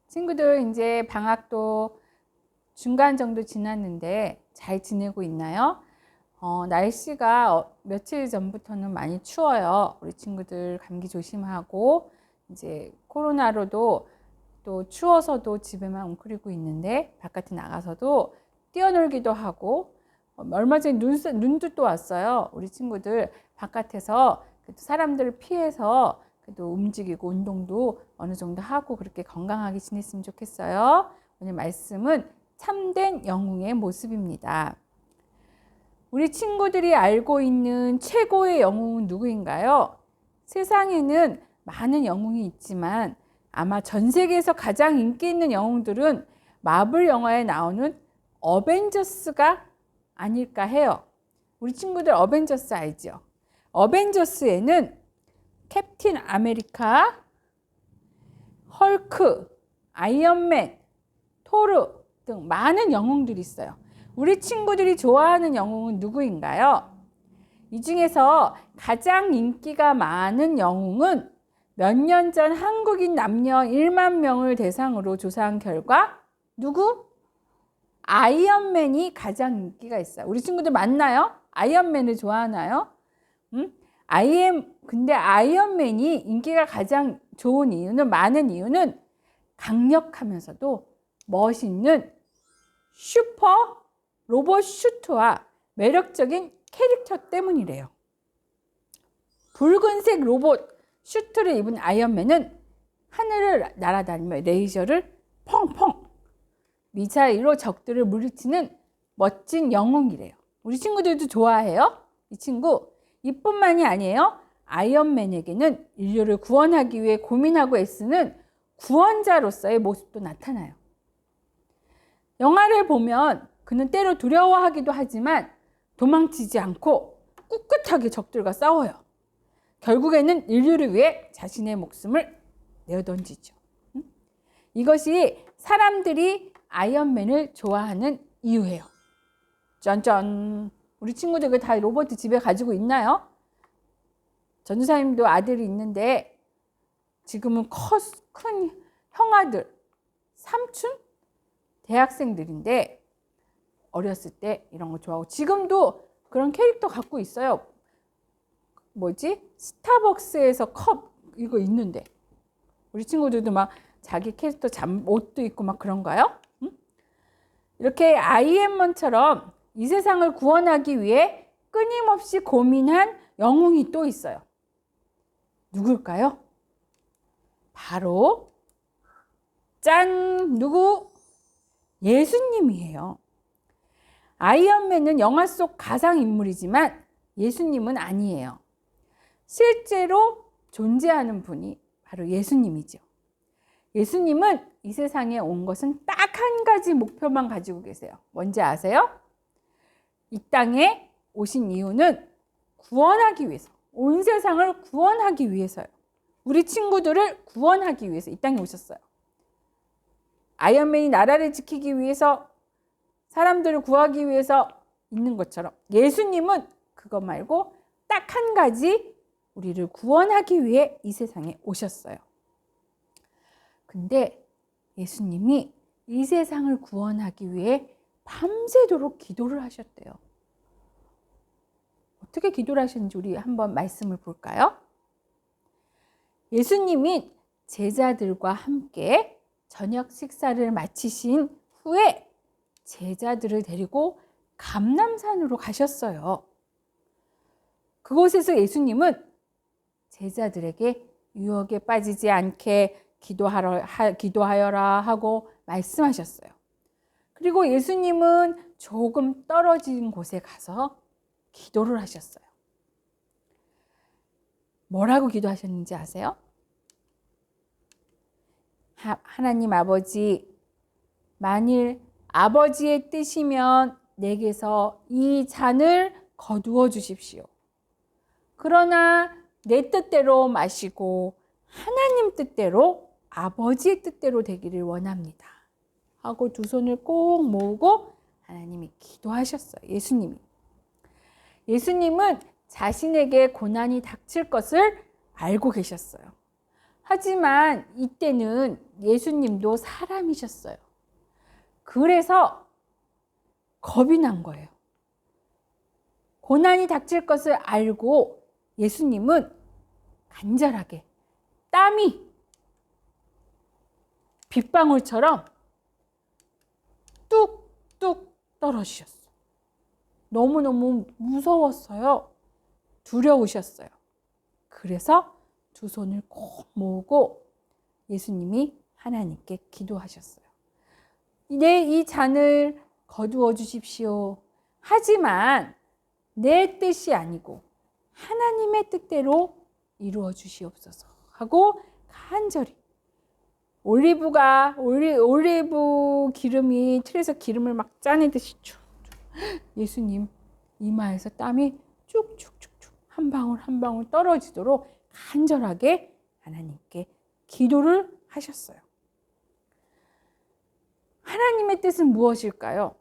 친구들 이제 방학도 중간 정도 지났는데 잘 지내고 있나요? 날씨가 며칠 전부터는 많이 추워요. 우리 친구들 감기 조심하고 이제 코로나로도 또 추워서도 집에만 웅크리고 있는데 바깥에 나가서도 뛰어놀기도 하고 얼마 전에 눈도 또 왔어요. 우리 친구들 바깥에서 사람들을 피해서 그래도 움직이고 운동도 어느 정도 하고 그렇게 건강하게 지냈으면 좋겠어요. 오늘 말씀은 참된 영웅의 모습입니다. 우리 친구들이 알고 있는 최고의 영웅은 누구인가요? 세상에는 많은 영웅이 있지만 아마 전 세계에서 가장 인기 있는 영웅들은 마블 영화에 나오는 어벤져스가 아닐까 해요. 우리 친구들 어벤져스 알죠? 어벤져스에는 캡틴 아메리카, 헐크, 아이언맨, 토르 등 많은 영웅들이 있어요. 우리 친구들이 좋아하는 영웅은 누구인가요? 이 중에서 가장 인기가 많은 영웅은 몇 년 전 한국인 남녀 1만 명을 대상으로 조사한 결과 누구? 아이언맨이 가장 인기가 있어요. 우리 친구들 맞나요? 아이언맨을 좋아하나요? 근데 아이언맨이 인기가 가장 좋은 이유는, 많은 이유는 강력하면서도 멋있는 슈퍼 로봇 슈트와 매력적인 캐릭터 때문이래요. 붉은색 로봇 슈트를 입은 아이언맨은 하늘을 날아다니며 레이저를 펑펑 미사일로 적들을 물리치는 멋진 영웅이래요. 우리 친구들도 좋아해요. 이 친구 이뿐만이 아니에요. 아이언맨에게는 인류를 구원하기 위해 고민하고 애쓰는 구원자로서의 모습도 나타나요. 영화를 보면 그는 때로 두려워하기도 하지만 도망치지 않고 꿋꿋하게 적들과 싸워요. 결국에는 인류를 위해 자신의 목숨을 내어던지죠. 이것이 사람들이 아이언맨을 좋아하는 이유예요. 짠짠. 우리 친구들 다 로봇 집에 가지고 있나요? 전도사님도 아들이 있는데 지금은 큰 형아들, 삼촌? 대학생들인데 어렸을 때 이런 거 좋아하고 지금도 그런 캐릭터 갖고 있어요. 뭐지? 스타벅스에서 컵 이거 있는데 우리 친구들도 막 자기 캐릭터 옷도 있고 막 그런가요? 응? 이렇게 아이언맨처럼 이 세상을 구원하기 위해 끊임없이 고민한 영웅이 또 있어요. 누굴까요? 바로 짠! 누구? 예수님이에요. 아이언맨은 영화 속 가상인물이지만 예수님은 아니에요. 실제로 존재하는 분이 바로 예수님이죠. 예수님은 이 세상에 온 것은 딱 한 가지 목표만 가지고 계세요. 뭔지 아세요? 이 땅에 오신 이유는 구원하기 위해서, 온 세상을 구원하기 위해서요. 우리 친구들을 구원하기 위해서 이 땅에 오셨어요. 아이언맨이 나라를 지키기 위해서, 사람들을 구하기 위해서 있는 것처럼 예수님은 그것 말고 딱 한 가지 우리를 구원하기 위해 이 세상에 오셨어요. 근데 예수님이 이 세상을 구원하기 위해 밤새도록 기도를 하셨대요. 어떻게 기도를 하셨는지 우리 한번 말씀을 볼까요? 예수님이 제자들과 함께 저녁 식사를 마치신 후에 제자들을 데리고 감람산으로 가셨어요. 그곳에서 예수님은 제자들에게 유혹에 빠지지 않게 기도하여라 하고 말씀하셨어요. 그리고 예수님은 조금 떨어진 곳에 가서 기도를 하셨어요. 뭐라고 기도하셨는지 아세요? 하나님 아버지, 만일 아버지의 뜻이면 내게서 이 잔을 거두어 주십시오. 그러나 내 뜻대로 마시고 하나님 뜻대로, 아버지의 뜻대로 되기를 원합니다. 하고 두 손을 꼭 모으고 하나님이 기도하셨어요. 예수님은 자신에게 고난이 닥칠 것을 알고 계셨어요. 하지만 이때는 예수님도 사람이셨어요. 그래서 겁이 난 거예요. 고난이 닥칠 것을 알고 예수님은 간절하게 땀이 빗방울처럼 뚝뚝 떨어지셨어요. 너무너무 무서웠어요. 두려우셨어요. 그래서 두 손을 꼭 모으고 예수님이 하나님께 기도하셨어요. 이 잔을 거두어 주십시오. 하지만 내 뜻이 아니고 하나님의 뜻대로 이루어 주시옵소서 하고 간절히 올리브 기름이 틀에서 기름을 막 짜내듯이 예수님 이마에서 땀이 쭉쭉쭉쭉 한 방울 한 방울 떨어지도록 간절하게 하나님께 기도를 하셨어요. 하나님의 뜻은 무엇일까요?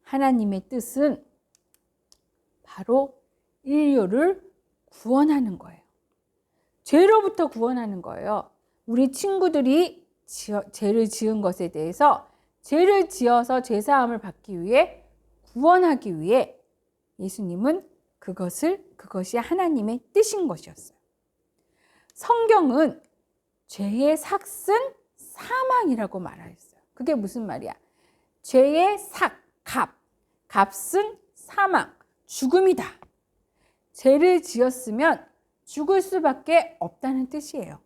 하나님의 뜻은 바로 인류를 구원하는 거예요. 죄로부터 구원하는 거예요. 우리 친구들이 죄를 지은 것에 대해서 죄를 지어서 죄사함을 받기 위해 구원하기 위해 예수님은 그것이 하나님의 뜻인 것이었어요. 성경은 죄의 삭은 사망이라고 말하였어요. 그게 무슨 말이야? 죄의 값은 사망, 죽음이다. 죄를 지었으면 죽을 수밖에 없다는 뜻이에요.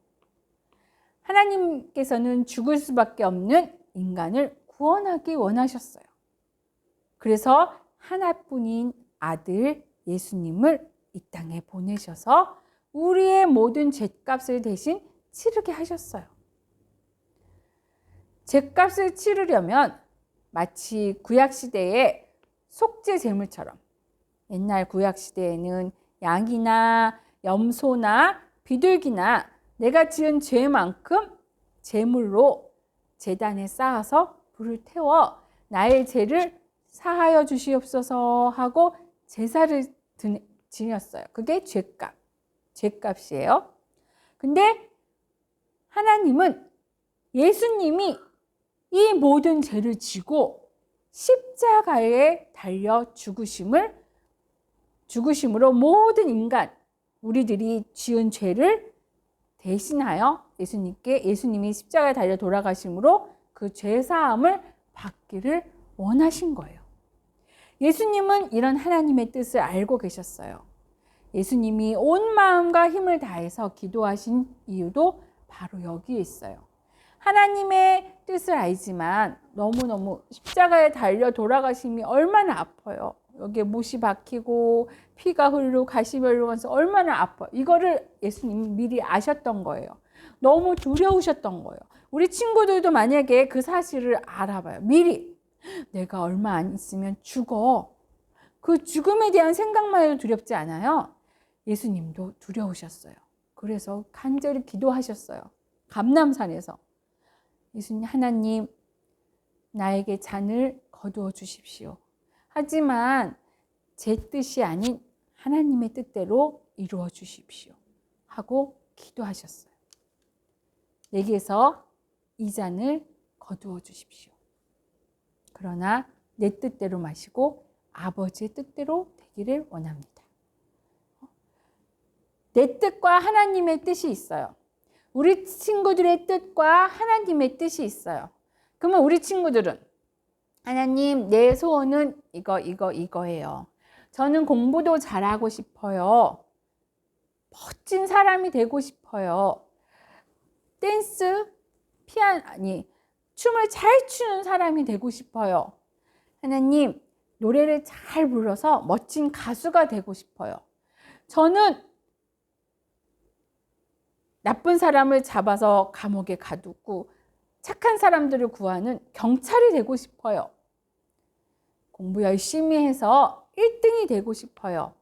하나님께서는 죽을 수밖에 없는 인간을 구원하기 원하셨어요. 그래서 하나뿐인 아들 예수님을 이 땅에 보내셔서 우리의 모든 죄값을 대신 치르게 하셨어요. 죄값을 치르려면 마치 구약시대의 속죄 제물처럼, 옛날 구약시대에는 양이나 염소나 비둘기나 내가 지은 죄만큼 제물로 제단에 쌓아서 불을 태워 나의 죄를 사하여 주시옵소서 하고 제사를 지녔어요. 그게 죄값이에요. 근데 하나님은 예수님이 이 모든 죄를 지고 십자가에 달려 죽으심으로 모든 인간, 우리들이 지은 죄를 대신하여 예수님이 십자가에 달려 돌아가심으로 그 죄사함을 받기를 원하신 거예요. 예수님은 이런 하나님의 뜻을 알고 계셨어요. 예수님이 온 마음과 힘을 다해서 기도하신 이유도 바로 여기에 있어요. 하나님의 뜻을 알지만 너무너무 십자가에 달려 돌아가심이 얼마나 아파요. 여기에 못이 박히고 피가 흐르고 가시가 흐르면서 얼마나 아파요. 이거를 예수님이 미리 아셨던 거예요. 너무 두려우셨던 거예요. 우리 친구들도 만약에 그 사실을 알아봐요. 미리 내가 얼마 안 있으면 죽어. 그 죽음에 대한 생각만 해도 두렵지 않아요? 예수님도 두려우셨어요. 그래서 간절히 기도하셨어요. 감람산에서. 예수님, 하나님, 나에게 잔을 거두어 주십시오. 하지만 제 뜻이 아닌 하나님의 뜻대로 이루어 주십시오. 하고 기도하셨어요. 내게서 이 잔을 거두어 주십시오. 그러나 내 뜻대로 마시고 아버지의 뜻대로 되기를 원합니다. 내 뜻과 하나님의 뜻이 있어요. 우리 친구들의 뜻과 하나님의 뜻이 있어요. 그러면 우리 친구들은 하나님, 내 소원은 이거예요. 저는 공부도 잘하고 싶어요. 멋진 사람이 되고 싶어요. 춤을 잘 추는 사람이 되고 싶어요. 하나님, 노래를 잘 불러서 멋진 가수가 되고 싶어요. 저는 나쁜 사람을 잡아서 감옥에 가두고 착한 사람들을 구하는 경찰이 되고 싶어요. 공부 열심히 해서 1등이 되고 싶어요.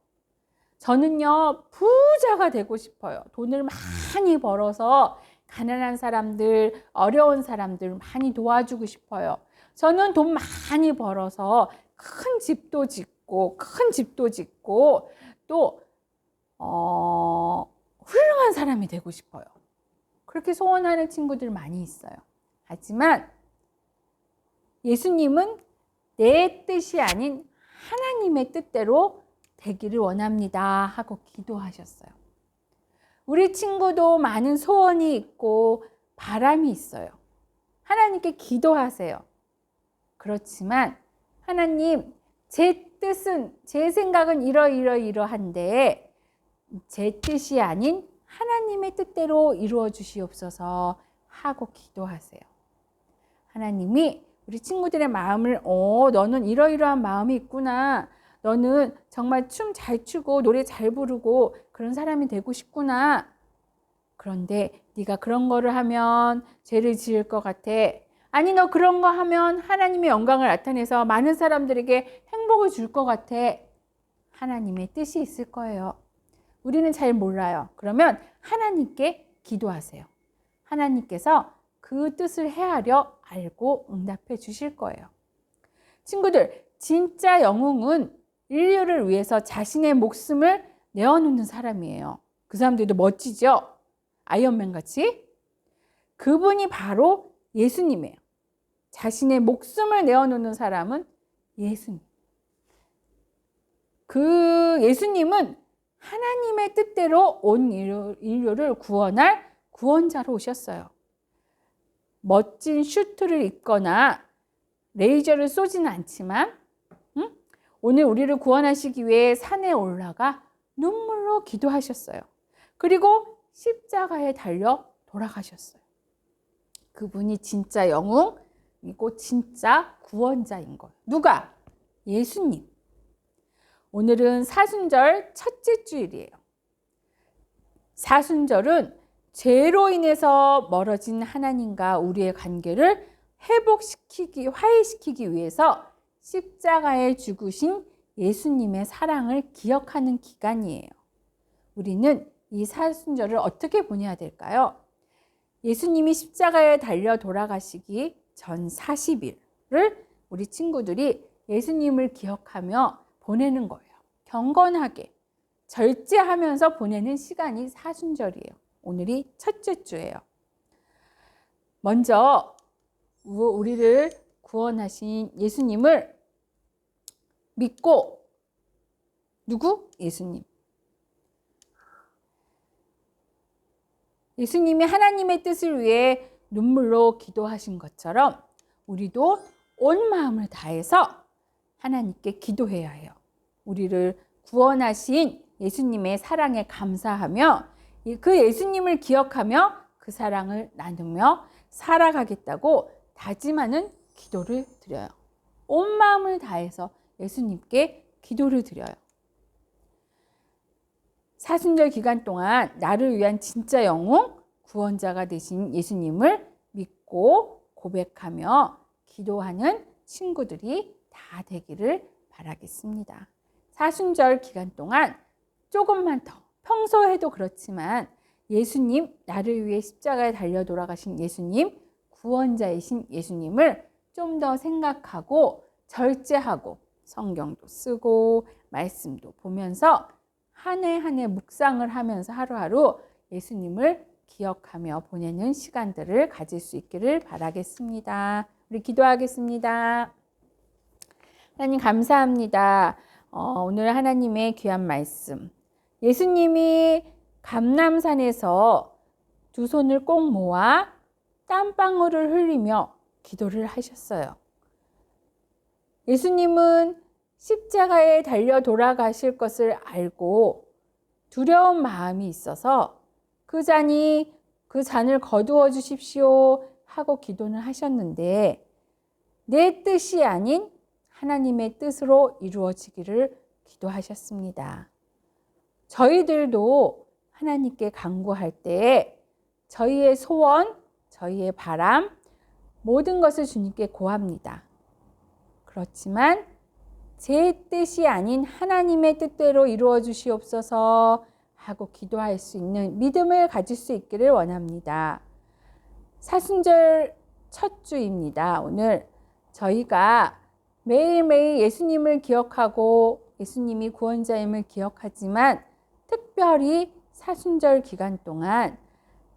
저는요, 부자가 되고 싶어요. 돈을 많이 벌어서 가난한 사람들, 어려운 사람들 많이 도와주고 싶어요. 저는 돈 많이 벌어서 큰 집도 짓고 또 훌륭한 사람이 되고 싶어요. 그렇게 소원하는 친구들 많이 있어요. 하지만 예수님은 내 뜻이 아닌 하나님의 뜻대로 되기를 원합니다 하고 기도하셨어요. 우리 친구도 많은 소원이 있고 바람이 있어요. 하나님께 기도하세요. 그렇지만 하나님, 제 뜻은, 제 생각은 이러한데 제 뜻이 아닌 하나님의 뜻대로 이루어 주시옵소서 하고 기도하세요. 하나님이 우리 친구들의 마음을 너는 이러이러한 마음이 있구나. 너는 정말 춤 잘 추고 노래 잘 부르고 그런 사람이 되고 싶구나. 그런데 네가 그런 거를 하면 죄를 지을 것 같아. 아니, 너 그런 거 하면 하나님의 영광을 나타내서 많은 사람들에게 행복을 줄 것 같아. 하나님의 뜻이 있을 거예요. 우리는 잘 몰라요. 그러면 하나님께 기도하세요. 하나님께서 그 뜻을 헤아려 알고 응답해 주실 거예요. 친구들, 진짜 영웅은 인류를 위해서 자신의 목숨을 내어놓는 사람이에요. 그 사람들도 멋지죠? 아이언맨 같이. 그분이 바로 예수님이에요. 자신의 목숨을 내어놓는 사람은 예수님. 그 예수님은 하나님의 뜻대로 온 인류를 구원할 구원자로 오셨어요. 멋진 슈트를 입거나 레이저를 쏘지는 않지만 오늘 우리를 구원하시기 위해 산에 올라가 눈물로 기도하셨어요. 그리고 십자가에 달려 돌아가셨어요. 그분이 진짜 영웅이고 진짜 구원자인 거예요. 누가? 예수님. 오늘은 사순절 첫째 주일이에요. 사순절은 죄로 인해서 멀어진 하나님과 우리의 관계를 화해시키기 위해서 십자가에 죽으신 예수님의 사랑을 기억하는 기간이에요. 우리는 이 사순절을 어떻게 보내야 될까요? 예수님이 십자가에 달려 돌아가시기 전 40일을 우리 친구들이 예수님을 기억하며 보내는 거예요. 경건하게, 절제하면서 보내는 시간이 사순절이에요. 오늘이 첫째 주예요. 먼저 우리를 구원하신 예수님을 믿고, 누구? 예수님. 예수님이 하나님의 뜻을 위해 눈물로 기도하신 것처럼 우리도 온 마음을 다해서 하나님께 기도해야 해요. 우리를 구원하신 예수님의 사랑에 감사하며 그 예수님을 기억하며 그 사랑을 나누며 살아가겠다고 다짐하는 기도를 드려요. 온 마음을 다해서 예수님께 기도를 드려요. 사순절 기간 동안 나를 위한 진짜 영웅, 구원자가 되신 예수님을 믿고 고백하며 기도하는 친구들이 다 되기를 바라겠습니다. 사순절 기간 동안 조금만 더, 평소에도 그렇지만 예수님, 나를 위해 십자가에 달려 돌아가신 예수님, 구원자이신 예수님을 좀 더 생각하고 절제하고 성경도 쓰고 말씀도 보면서 한 해 한 해 묵상을 하면서 하루하루 예수님을 기억하며 보내는 시간들을 가질 수 있기를 바라겠습니다. 우리 기도하겠습니다. 하나님 감사합니다. 오늘 하나님의 귀한 말씀. 예수님이 감람산에서 두 손을 꼭 모아 땀방울을 흘리며 기도를 하셨어요. 예수님은 십자가에 달려 돌아가실 것을 알고 두려운 마음이 있어서 그 잔을 거두어 주십시오 하고 기도는 하셨는데 내 뜻이 아닌 하나님의 뜻으로 이루어지기를 기도하셨습니다. 저희들도 하나님께 간구할 때 저희의 소원, 저희의 바람, 모든 것을 주님께 고합니다. 그렇지만 제 뜻이 아닌 하나님의 뜻대로 이루어 주시옵소서 하고 기도할 수 있는 믿음을 가질 수 있기를 원합니다. 사순절 첫 주입니다. 오늘 저희가 매일매일 예수님을 기억하고 예수님이 구원자임을 기억하지만 특별히 사순절 기간 동안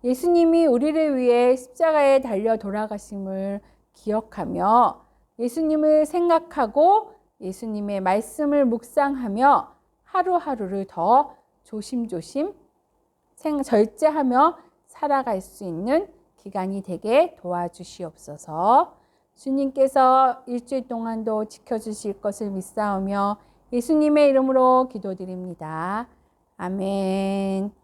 예수님이 우리를 위해 십자가에 달려 돌아가심을 기억하며 예수님을 생각하고 예수님의 말씀을 묵상하며 하루하루를 더 조심조심 절제하며 살아갈 수 있는 기간이 되게 도와주시옵소서. 주님께서 일주일 동안도 지켜주실 것을 믿사오며 예수님의 이름으로 기도드립니다. 아멘.